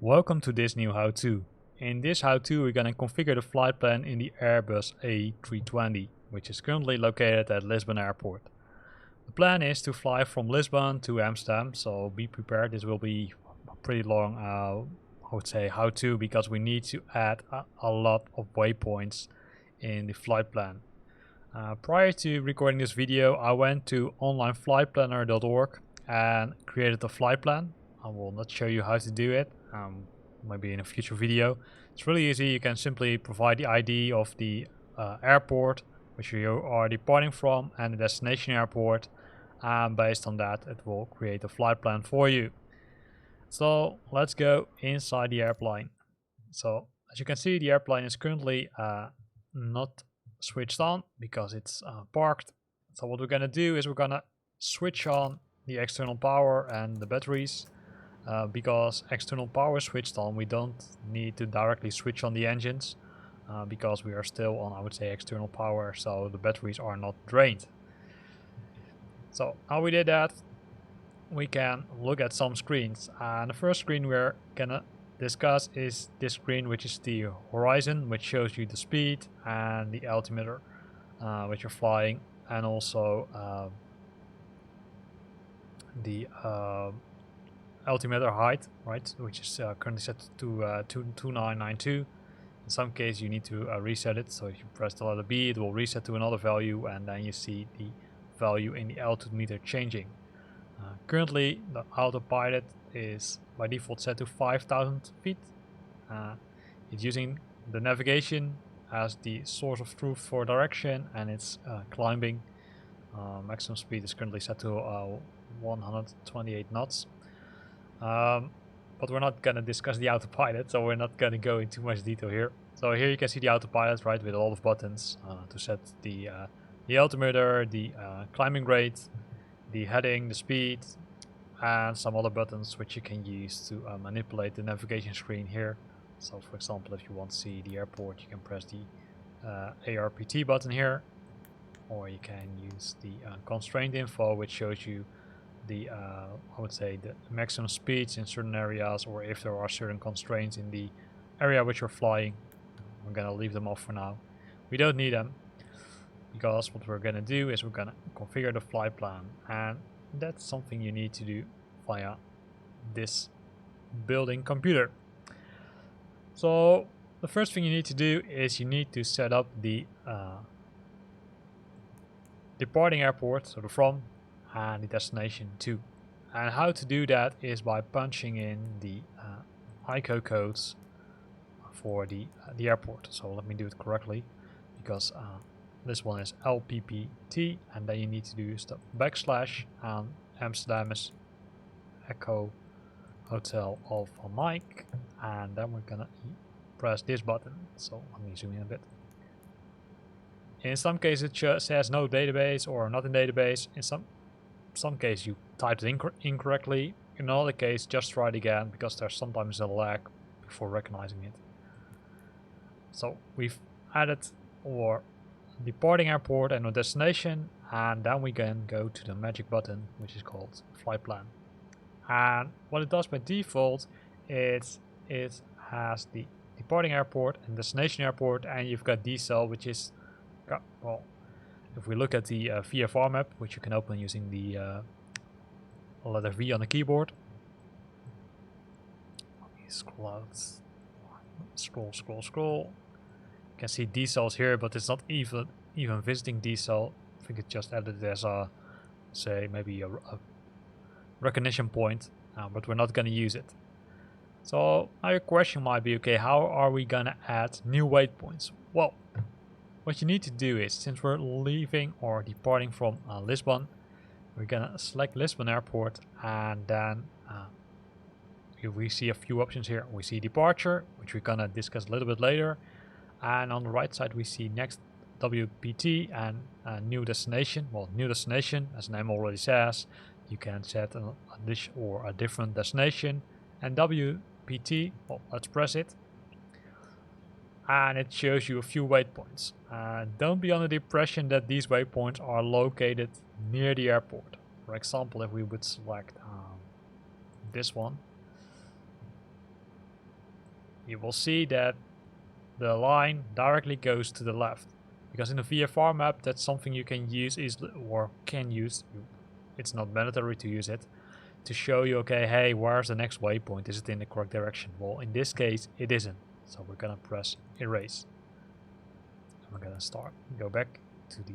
Welcome to this new how-to. In this how-to we're going to configure the flight plan in the Airbus A320, which is currently located at Lisbon Airport. The plan is to fly from Lisbon to Amsterdam, so be prepared. This will be a pretty long, I would say, how-to, because we need to add a lot of waypoints in the flight plan. Prior to recording this video, I went to onlineflightplanner.org and created a flight plan. I will not show you how to do it, maybe in a future video. It's really easy. You can simply provide the ID of the airport which you are departing from and the destination airport, and based on that it will create a flight plan for you. So let's go inside the airplane. So as you can see, the airplane is currently not switched on because it's parked. So what we're gonna do is we're gonna switch on the external power and the batteries. Because external power switched on, we don't need to directly switch on the engines because we are still on, I would say, external power, so the batteries are not drained. So how we did that, we can look at some screens, and the first screen we're gonna discuss is this screen, which is the horizon, which shows you the speed and the altimeter which you're flying, and also the altimeter height, right, which is currently set to 2992. In some case you need to reset it, so if you press the letter B it will reset to another value, and then you see the value in the altimeter changing. Currently the autopilot is by default set to 5000 feet. It's using the navigation as the source of truth for direction, and it's climbing. Maximum speed is currently set to 128 knots. But we're not gonna discuss the autopilot, so we're not gonna go into too much detail here. So here you can see the autopilot, right, with a lot of buttons to set the altimeter, the climbing rate, the heading, the speed, and some other buttons which you can use to manipulate the navigation screen here. So for example, if you want to see the airport, you can press the ARPT button here, or you can use the constraint info, which shows you the I would say the maximum speeds in certain areas, or if there are certain constraints in the area which you're flying. I'm gonna leave them off for now. We don't need them, because what we're gonna do is we're gonna configure the flight plan, and that's something you need to do via this building computer. So the first thing you need to do is you need to set up the departing airport, so the from, and the destination too. And how to do that is by punching in the ICO codes for the airport. So let me do it correctly, because this one is LPPT, and then you need to do the backslash, and Amsterdam is Echo Hotel Alpha Mike, and then we're gonna press this button. So let me zoom in a bit. In some cases it says no database or not in database. In some case you typed it incorrectly. In another case, just try it again, because there's sometimes a lag before recognizing it. So we've added our departing airport and our destination, and then we can go to the magic button, which is called flight plan. And what it does by default is it has the departing airport and destination airport, and you've got decel, which is, well, if we look at the VFR map, which you can open using the letter V on the keyboard. Let me scroll out. Scroll. You can see decels here, but it's not even visiting decel. I think it's just added as a, say, maybe a recognition point, but we're not going to use it. So now your question might be, okay, how are we going to add new waypoints? Well, what you need to do is, since we're leaving or departing from Lisbon, we're gonna select Lisbon Airport, and then we see a few options here. We see departure, which we're gonna discuss a little bit later, and on the right side we see next WPT and new destination. Well, new destination, as the name already says, you can set a different destination, and WPT, well, let's press it. And it shows you a few waypoints. Don't be under the impression that these waypoints are located near the airport. For example, if we would select this one, you will see that the line directly goes to the left. Because in the VFR map, that's something you can use easily, or can use. It's not mandatory to use it, to show you, okay, hey, where's the next waypoint? Is it in the correct direction? Well, in this case, it isn't. So we're gonna press erase. And we're gonna go back to the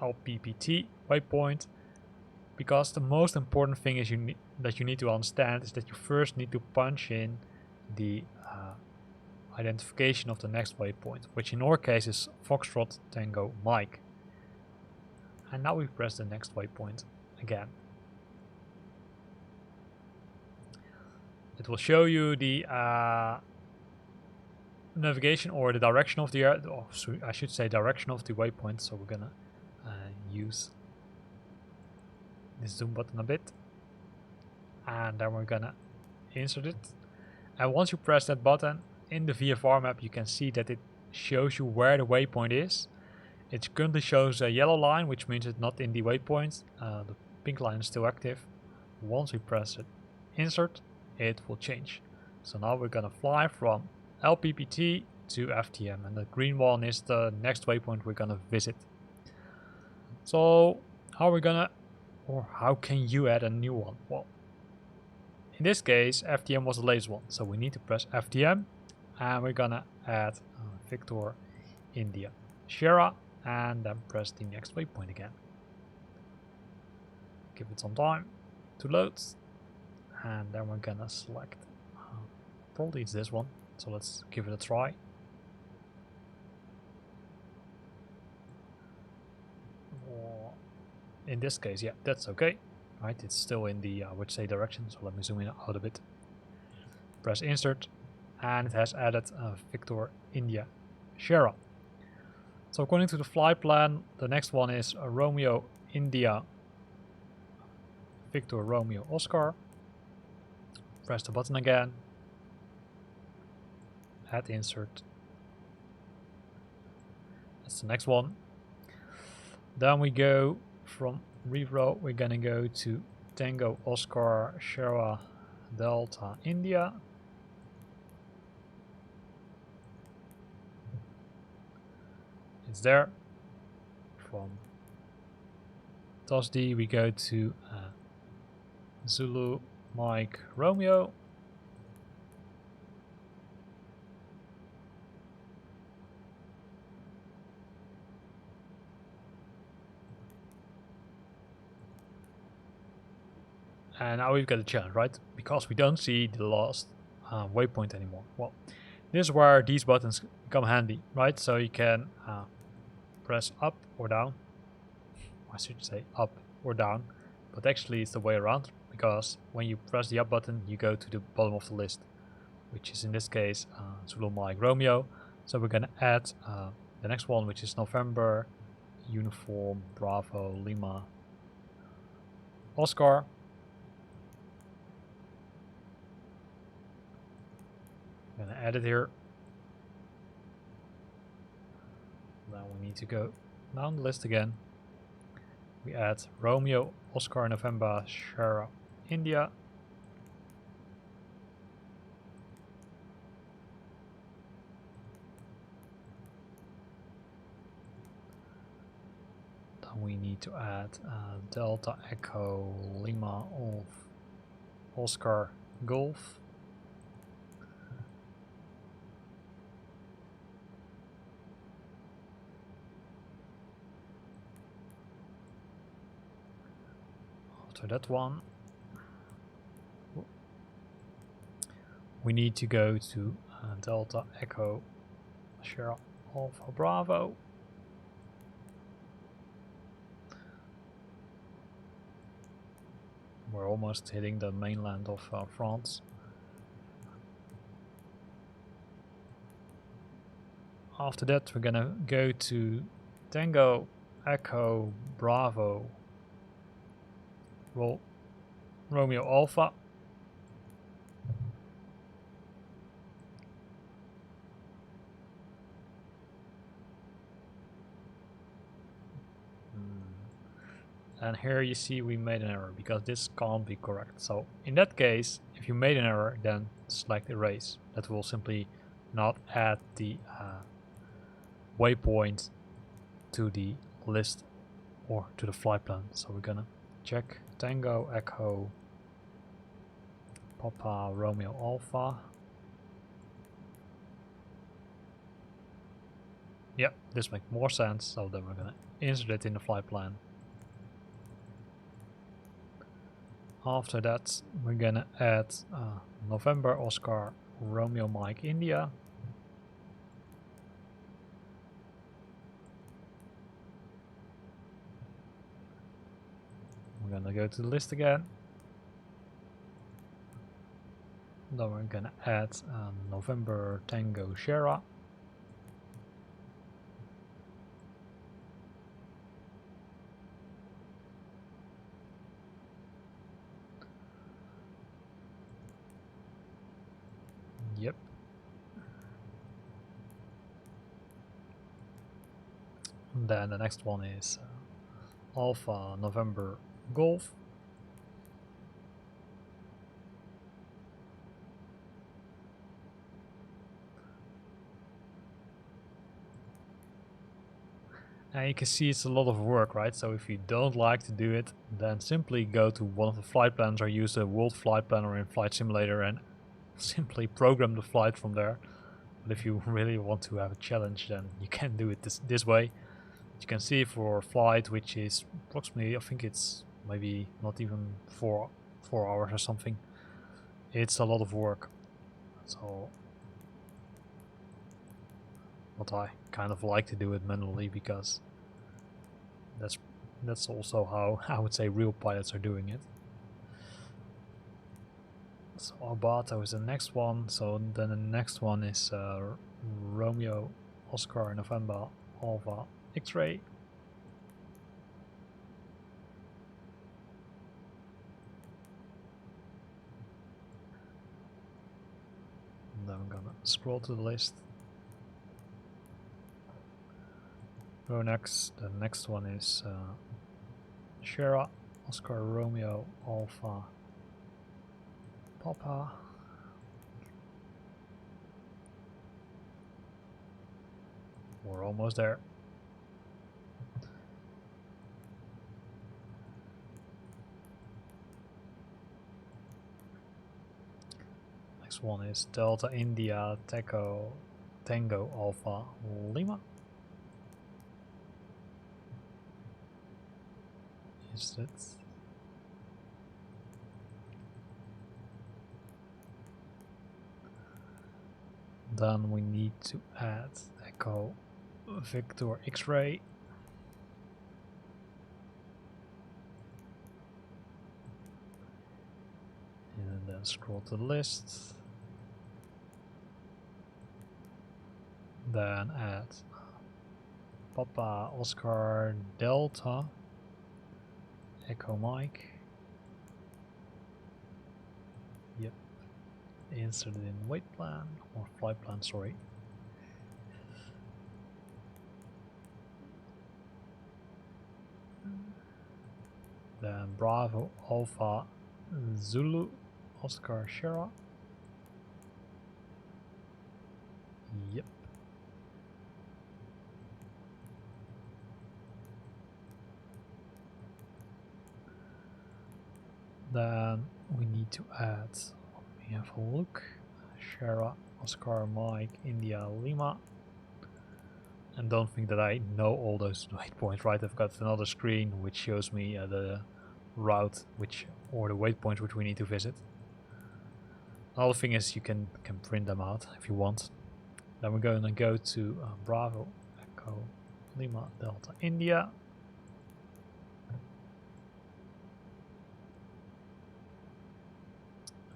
LPPT waypoint. Because the most important thing is that you need to understand is that you first need to punch in the identification of the next waypoint, which in our case is Foxtrot Tango Mike. And now we press the next waypoint again. It will show you the navigation or the direction of the I should say direction of the waypoint. So we're gonna use this zoom button a bit, and then we're gonna insert it. And once you press that button in the VFR map, you can see that it shows you where the waypoint is. It currently shows a yellow line, which means it's not in the waypoint. The pink line is still active. Once we press it insert, it will change. So now we're gonna fly from LPPT to FTM, and the green one is the next waypoint we're gonna visit. So how can you add a new one? Well, in this case, FTM was the latest one, so we need to press FTM, and we're gonna add Victor India Sierra, and then press the next waypoint again. Give it some time to load, and then we're gonna select, probably it's this one, so let's give it a try. Or in this case, yeah, that's okay. Right, it's still in the I would say direction, so let me zoom in out a bit. Press insert, and it has added Victor India Sierra. So according to the flight plan, the next one is Romeo India Victor Romeo Oscar. Press the button again, add insert. That's the next one. Then we go from Repro, we're gonna go to Tango Oscar Sierra Delta India. It's there. From TOSD we go to Zulu Mike Romeo. And now we've got a challenge, right? Because we don't see the last waypoint anymore. Well, this is where these buttons come handy, right? So you can press up or down. I should say up or down, but actually it's the way around, because when you press the up button, you go to the bottom of the list, which is in this case Zulu Mike Romeo. So we're gonna add the next one, which is November Uniform Bravo Lima Oscar. I'm gonna add it here. Now we need to go down the list again. We add Romeo Oscar November Sierra India. Then we need to add Delta Echo Lima of Oscar Golf. After that one, we need to go to Delta Echo Sierra Alpha Bravo. We're almost hitting the mainland of France. After that, we're gonna go to Tango Echo Bravo Romeo Alpha. And here you see we made an error because this can't be correct. So in that case, if you made an error, then select erase. That will simply not add the waypoint to the list or to the flight plan. So we're gonna check Tango Echo Papa Romeo Alpha. Yep, this makes more sense, so then we're gonna insert it in the flight plan. After that, we're gonna add November Oscar Romeo Mike India. We're gonna go to the list again. Then we're gonna add November Tango Sierra. Yep. And then the next one is Alpha November Golf. And you can see it's a lot of work, right? So if you don't like to do it, then simply go to one of the flight plans or use a World Flight Planner in Flight Simulator and simply program the flight from there. But if you really want to have a challenge, then you can do it this way. You can see for a flight which is approximately, I think it's maybe not even four hours or something. It's a lot of work. So but I kind of like to do it manually because that's also how I would say real pilots are doing it. So Albato is the next one. So then the next one is Romeo Oscar November Alpha X-ray. Then I'm gonna scroll to the list. Go next. The next one is Sierra Oscar Romeo Alpha Papa. We're almost there. Next one is Delta India Tango Alpha Lima. Is it? Then we need to add Echo Victor X-ray. And then scroll to the list. Then add Papa Oscar Delta Echo Mike. Yep. Insert it in weight plan or flight plan, sorry. Then Bravo Alpha Zulu Oscar Sierra. Yep. Then we need to add, let me have a look, Sierra Oscar Mike India Lima. And don't think that I know all those waypoints, right? I've got another screen which shows me the route or the waypoints which we need to visit. Another thing is you can print them out if you want. Then we're going to go to Bravo Echo Lima Delta India.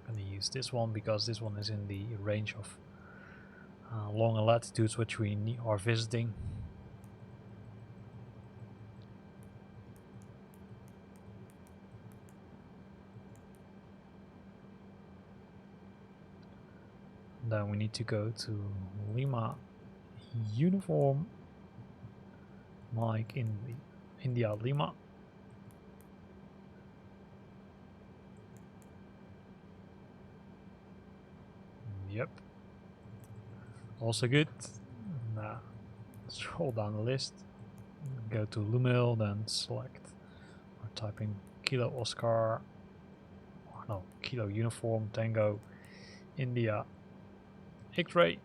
I'm going to use this one because this one is in the range of longer latitudes which we are visiting. Then we need to go to Lima Uniform Mike in India Lima. Yep. also good. Now, scroll down the list, go to Lumil, then select or type in Kilo Oscar, or no, Kilo Uniform Tango India X-ray.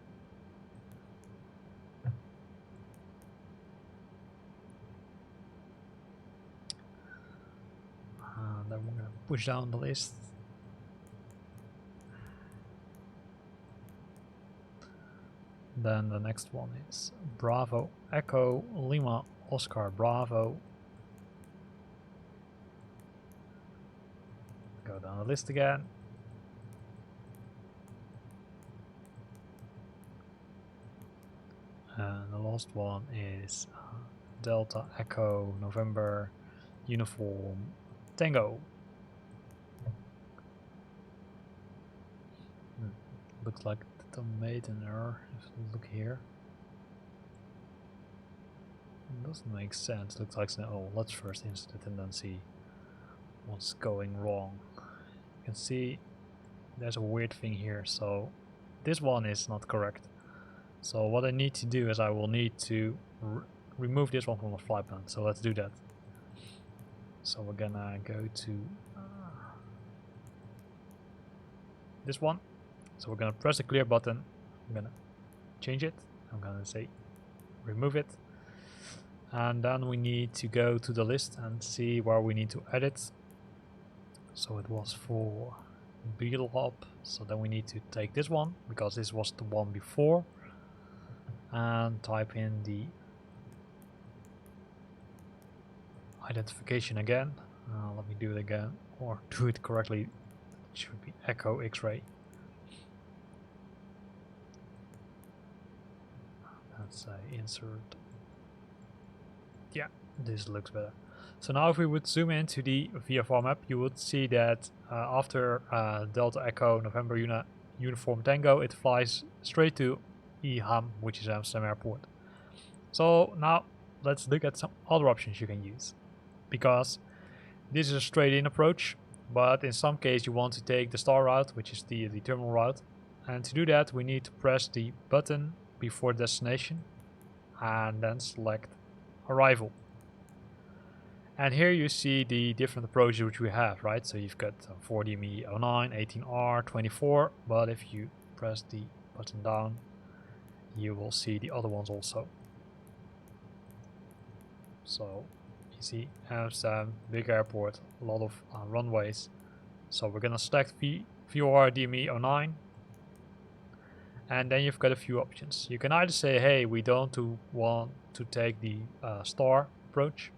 And then we're going to push down the list. Then the next one is Bravo Echo Lima Oscar Bravo. Go down the list again. And the last one is Delta Echo November Uniform Tango. Looks like the made an error. If you look here, it doesn't make sense. Looks like oh, let's first insert it and then see what's going wrong. You can see there's a weird thing here. So this one is not correct. So what I need to do is I will need to remove this one from the flight plan. So let's do that. So we're gonna go to this one. So we're gonna press the clear button. I'm gonna change it. I'm gonna say remove it. And then we need to go to the list and see where we need to edit. So it was for Beetle Hop. So then we need to take this one because this was the one before. And type in the identification again. Let me do it again, or do it correctly. It should be Echo X-ray. Let's say insert. Yeah, this looks better. So now if we would zoom into the VFR map, you would see that after Delta Echo November Uniform Tango, it flies straight to EHAM, which is Amsterdam Airport. So now let's look at some other options you can use, because this is a straight in approach, but in some case you want to take the star route, which is the terminal route, and to do that we need to press the button before destination and then select arrival. And here you see the different approaches which we have, right? So you've got 4DME 09, 18R, 24, but if you press the button down, you will see the other ones also. So you see Amsterdam, big airport, a lot of runways. So we're gonna select VOR DME 09, and then you've got a few options. You can either say, hey, we don't want to take the star approach,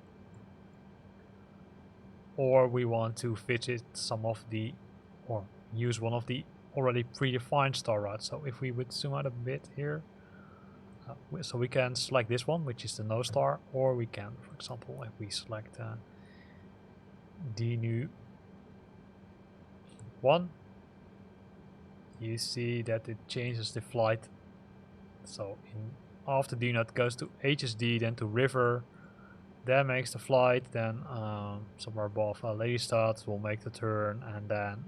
or we want to visit some of the, or use one of the already predefined star routes. So if we would zoom out a bit here, so we can select this one, which is the no star, or we can, for example, if we select the new one, you see that it changes the flight. So after DNUT goes to HSD, then to river, then makes the flight, then somewhere above Lelystad we'll make the turn, and then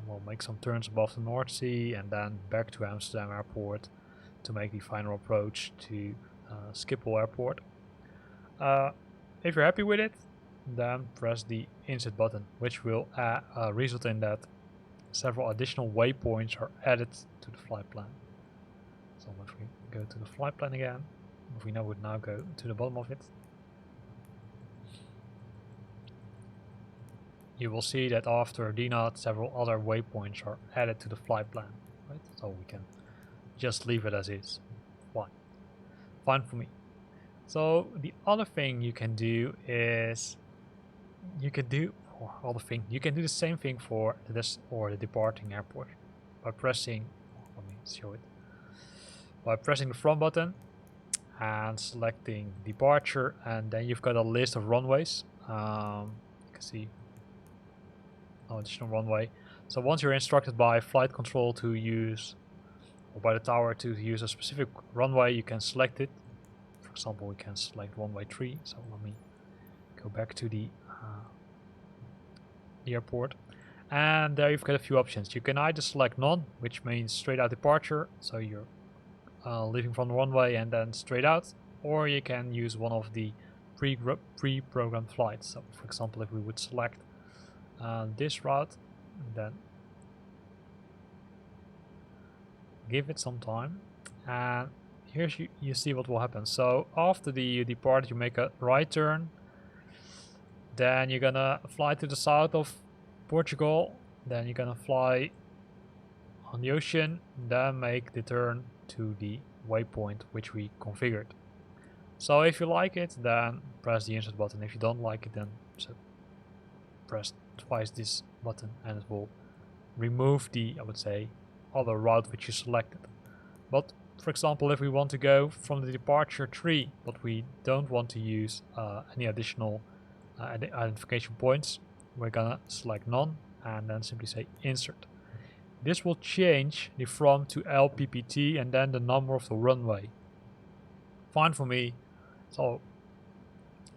we'll make some turns above the North Sea, and then back to Amsterdam Airport to make the final approach to Schiphol Airport. If you're happy with it, then press the insert button, which will result in that several additional waypoints are added to the flight plan. So if we go to the flight plan again, if we now would now go to the bottom of it, you will see that after DNUT several other waypoints are added to the flight plan, right? So we can just leave it as is. Fine for me. So the other thing you can do is you can do the same thing for the departing airport by pressing, let me show it, by pressing the from button and selecting departure, and then you've got a list of runways. You can see no additional runway. So once you're instructed by flight control to use, or by the tower to use a specific runway, you can select it. For example, we can select runway 3. So let me go back to the airport, and there you've got a few options. You can either select none, which means straight out departure, so you're leaving from the runway and then straight out, or you can use one of the pre-programmed flights. So for example, if we would select this route, then give it some time, and here you see what will happen. So after the depart, you make a right turn, then you're gonna fly to the south of Portugal, then you're gonna fly on the ocean, then make the turn to the waypoint which we configured. So if you like it, then press the insert button. If you don't like it, then press twice this button and it will remove the, I would say, other route which you selected. But for example, if we want to go from the departure tree, but we don't want to use any additional identification points, we're gonna select none and then simply say insert. This will change the from to LPPT and then the number of the runway. Fine for me. So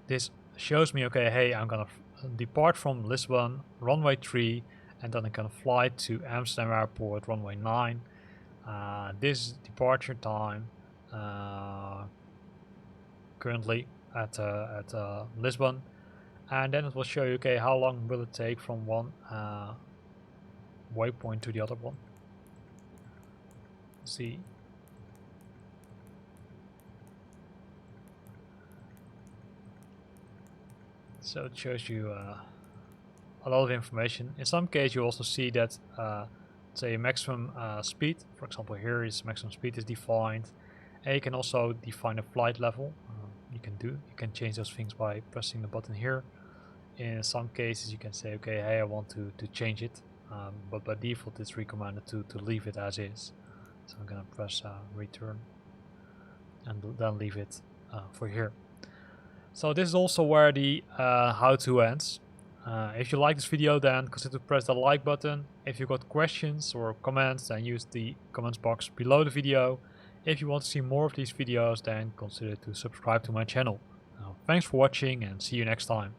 this shows me, okay, hey, I'm gonna depart from Lisbon, runway 3, and then I'm gonna fly to Amsterdam Airport, runway 9. This departure time currently at Lisbon, and then it will show you, okay, how long will it take from one waypoint to the other one. See. So it shows you a lot of information. In some cases you also see that say maximum speed, for example here is maximum speed is defined, and you can also define a flight level. You can change those things by pressing the button here. In some cases you can say, okay, hey, I want to change it, but by default it's recommended to leave it as is. So I'm gonna press return and then leave it for here. So this is also where the how-to ends. If you like this video, then consider to press the like button. If you got questions or comments, then use the comments box below the video. If you want to see more of these videos, then consider to subscribe to my channel. Thanks for watching and see you next time.